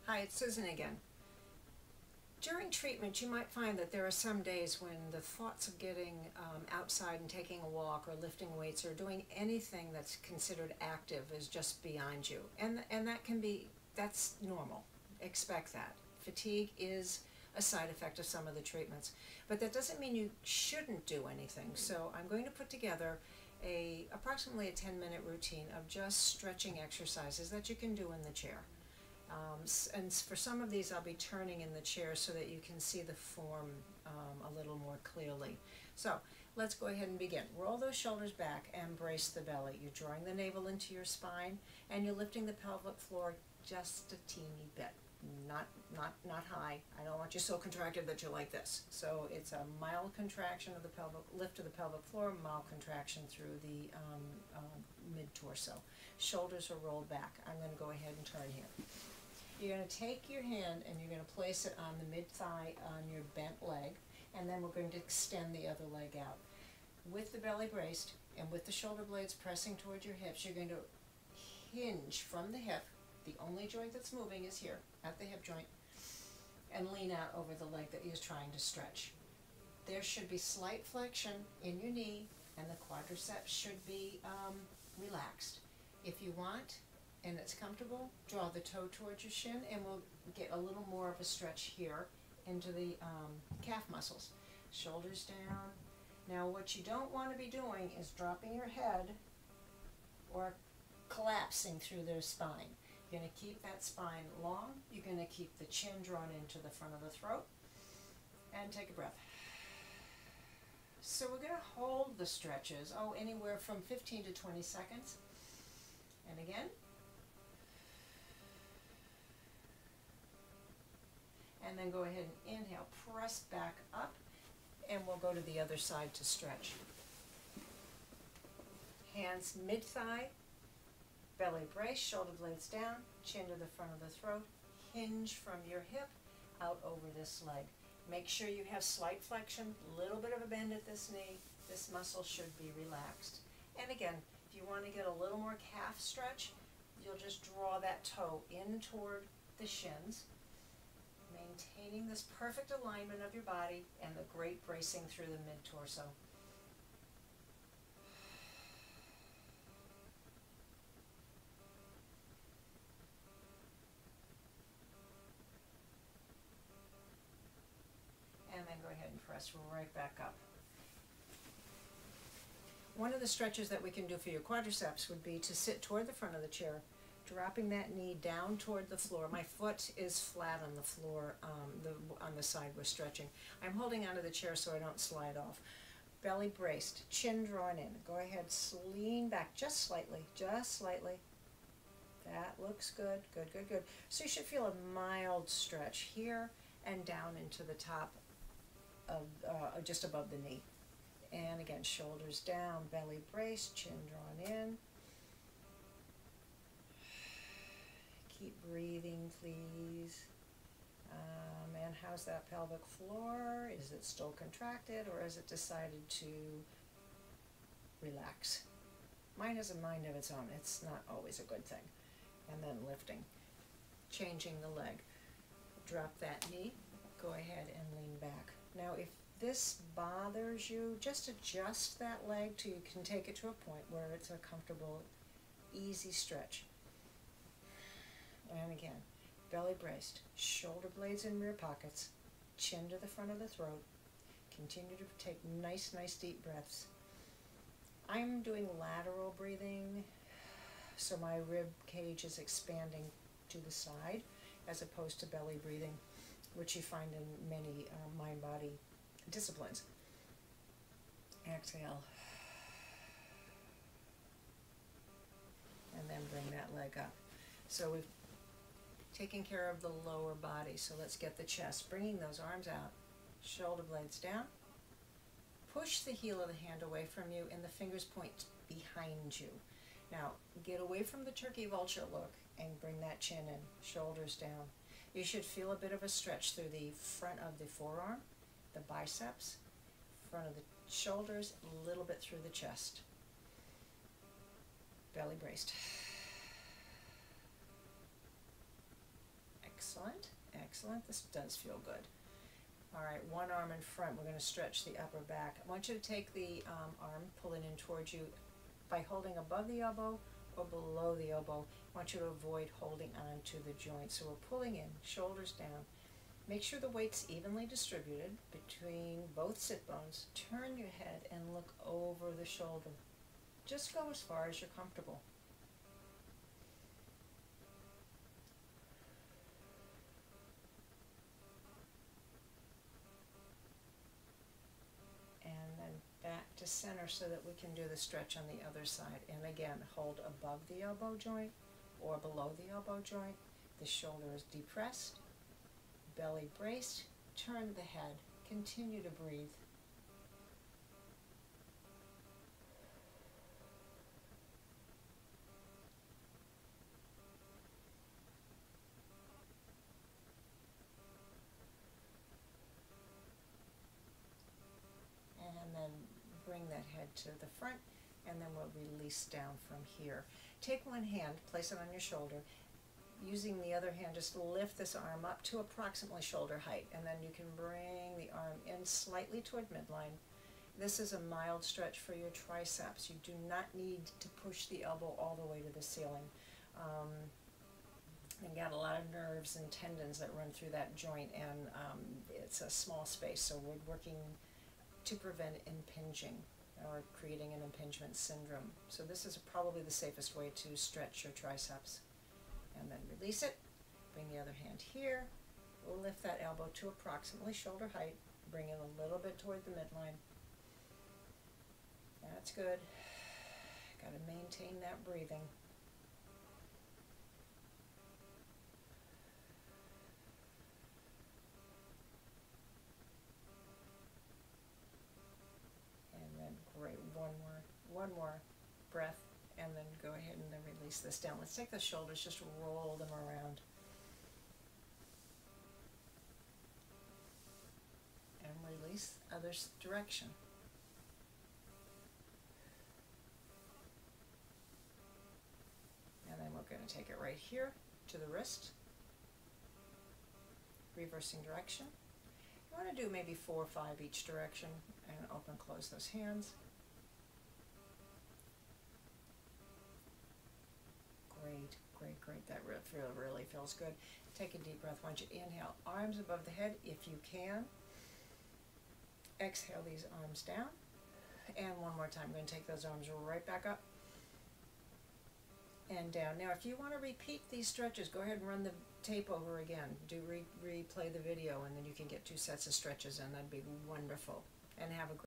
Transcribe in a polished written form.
Hi, it's Susan again. During treatment, you might find that there are some days when the thoughts of getting outside and taking a walk or lifting weights or doing anything that's considered active is just beyond you. And that's normal. Expect that. Fatigue is a side effect of some of the treatments. But that doesn't mean you shouldn't do anything. So I'm going to put together approximately a 10-minute routine of just stretching exercises that you can do in the chair. And for some of these I'll be turning in the chair so that you can see the form a little more clearly. So let's go ahead and begin. Roll those shoulders back and brace the belly. You're drawing the navel into your spine and you're lifting the pelvic floor just a teeny bit. Not high. I don't want you so contracted that you're like this. So it's a mild contraction of the pelvic, lift of the pelvic floor, mild contraction through the mid-torso. Shoulders are rolled back. I'm going to go ahead and turn here. You're going to take your hand and you're going to place it on the mid-thigh on your bent leg, and then we're going to extend the other leg out. With the belly braced and with the shoulder blades pressing towards your hips, you're going to hinge from the hip. The only joint that's moving is here, at the hip joint, and lean out over the leg that you're trying to stretch. There should be slight flexion in your knee, and the quadriceps should be relaxed. If you want, and it's comfortable, draw the toe towards your shin, and we'll get a little more of a stretch here into the calf muscles. Shoulders down. Now what you don't want to be doing is dropping your head or collapsing through their spine. You're going to keep that spine long. You're going to keep the chin drawn into the front of the throat. And take a breath. So we're going to hold the stretches, anywhere from 15 to 20 seconds. And again. And then go ahead and inhale, press back up, and we'll go to the other side to stretch. Hands mid-thigh, belly brace, shoulder blades down, chin to the front of the throat, hinge from your hip out over this leg. Make sure you have slight flexion, a little bit of a bend at this knee. This muscle should be relaxed. And again, if you want to get a little more calf stretch, you'll just draw that toe in toward the shins, maintaining this perfect alignment of your body and the great bracing through the mid-torso. And then go ahead and press right back up. One of the stretches that we can do for your quadriceps would be to sit toward the front of the chair, dropping that knee down toward the floor. My foot is flat on the floor, on the side we're stretching. I'm holding onto the chair so I don't slide off. Belly braced, chin drawn in. Go ahead, lean back just slightly, just slightly. That looks good, good, good, good. So you should feel a mild stretch here and down into the top of, just above the knee. And again, shoulders down, belly braced, chin drawn in. Keep breathing, please. And how's that pelvic floor? Is it still contracted, or has it decided to relax? Mine has a mind of its own. It's not always a good thing. And then lifting, changing the leg. Drop that knee, go ahead and lean back. Now if this bothers you, just adjust that leg till you can take it to a point where it's a comfortable, easy stretch. And again, belly braced, shoulder blades in rear pockets, chin to the front of the throat. Continue to take nice deep breaths. I'm doing lateral breathing, so my rib cage is expanding to the side as opposed to belly breathing, which you find in many mind-body disciplines. Exhale. And then bring that leg up. So we've taken care of the lower body, so let's get the chest. Bringing those arms out, shoulder blades down. Push the heel of the hand away from you and the fingers point behind you. Now, get away from the turkey vulture look and bring that chin in, shoulders down. You should feel a bit of a stretch through the front of the forearm, the biceps, front of the shoulders, a little bit through the chest. Belly braced. Excellent. Excellent, this does feel good. Alright, one arm in front, we're going to stretch the upper back. I want you to take the arm, pull it in towards you by holding above the elbow or below the elbow. I want you to avoid holding on to the joint. So we're pulling in, shoulders down. Make sure the weight's evenly distributed between both sit bones. Turn your head and look over the shoulder. Just go as far as you're comfortable. Back to center so that we can do the stretch on the other side. And again, hold above the elbow joint or below the elbow joint. The shoulder is depressed, belly braced, turn the head, continue to breathe. And then bring that head to the front, and then we'll release down from here. Take one hand, place it on your shoulder. Using the other hand, just lift this arm up to approximately shoulder height, and then you can bring the arm in slightly toward midline. This is a mild stretch for your triceps. You do not need to push the elbow all the way to the ceiling. And got a lot of nerves and tendons that run through that joint, and it's a small space, so we're working to prevent impinging or creating an impingement syndrome. So this is probably the safest way to stretch your triceps. And then release it, bring the other hand here, lift that elbow to approximately shoulder height, bring it a little bit toward the midline. That's good. Got to maintain that breathing. And then great, one more breath. And then go ahead and then release this down. Let's take the shoulders, just roll them around. And release other direction. And then we're going to take it right here to the wrist. Reversing direction. You want to do maybe 4 or 5 each direction and open, close those hands. Great, that really feels good. Take a deep breath. I want you to inhale, arms above the head if you can. Exhale these arms down. And one more time, I'm going to take those arms right back up and down. Now, if you want to repeat these stretches, go ahead and run the tape over again. Do replay the video, and then you can get 2 sets of stretches, and that'd be wonderful. And have a great